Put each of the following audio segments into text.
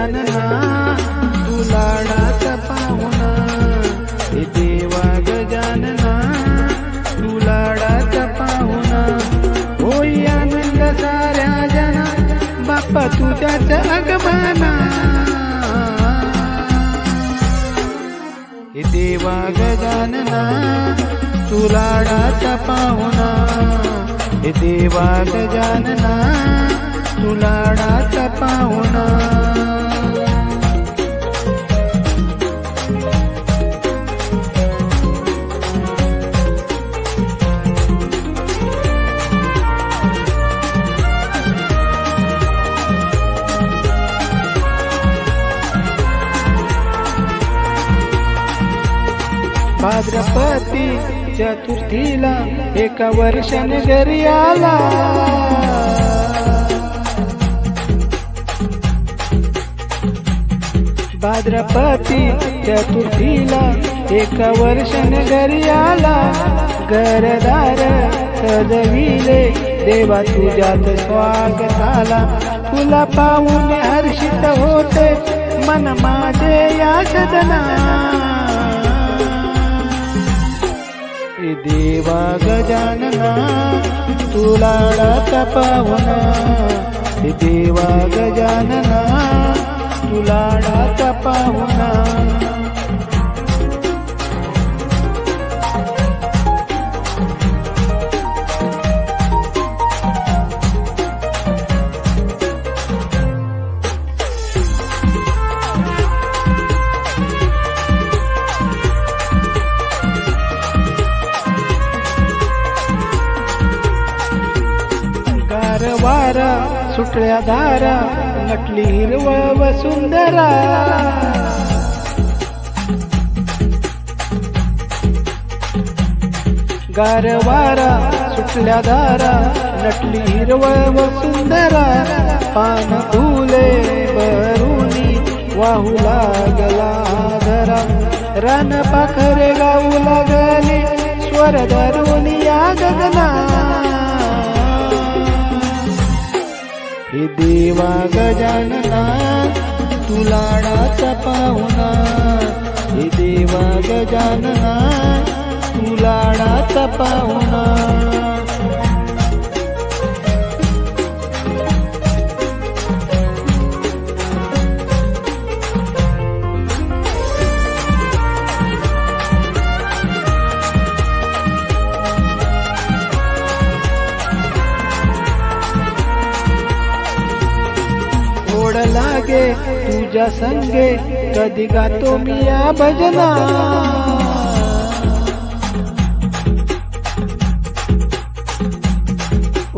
गजानना तू लाडाचा पाहुणा, हे देवा गजानना तू लाडाचा पाहुणा. होई आनंद साऱ्या जना बाप्पा तुझ्याच आगमना. हे देवा गजानना तू लाडाचा पाहुणा, हे देवा गजानना तू लाडाचा पाहुणा. भाद्रपदी चतुर्थीला एका वर्षाने घरी आला. भाद्रपदी चतुर्थीला एका वर्षाने घरी आला. घरदार सजविले देवा तुझ्यात स्वागताला. तुला पाहून हर्षित होते मन माझे या सदना. हे देवा गजानना तू लाडाचा पाहुणा, हे देवा गजानना तू लाडाचा पाहुणा. वारा सुटल्या धारा नटली हिरवळ वसुंधरा. गार वारा सुटल्या धारा नटली हिरवळ वसुंधरा. पान फुले भरुनी वाहू लागला धरा. रान पाखरे गाऊ लागले स्वर धरून या गगना. हे देवा गजानना तू लाडाचा पाहुणा, हे देवा गजानना तू लाडाचा पाहुणा. ओढ लागे तुझ्या संगे कधी गातो मी या भजना.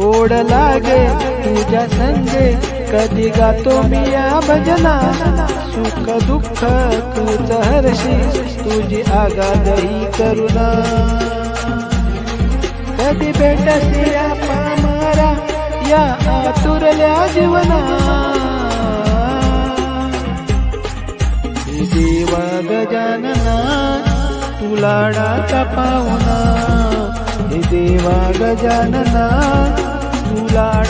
ओढ लागे तुझ्या संगे कधी गातो मी या भजना. सुख दुःख तूच हरशी तुझी आगादही करुणा. कधी भेटसी पामरा या आतुरल्या जीवना. देवा गजानना तू लाडाचा पाहुणा, हे देवा गजानना तू लाडाचा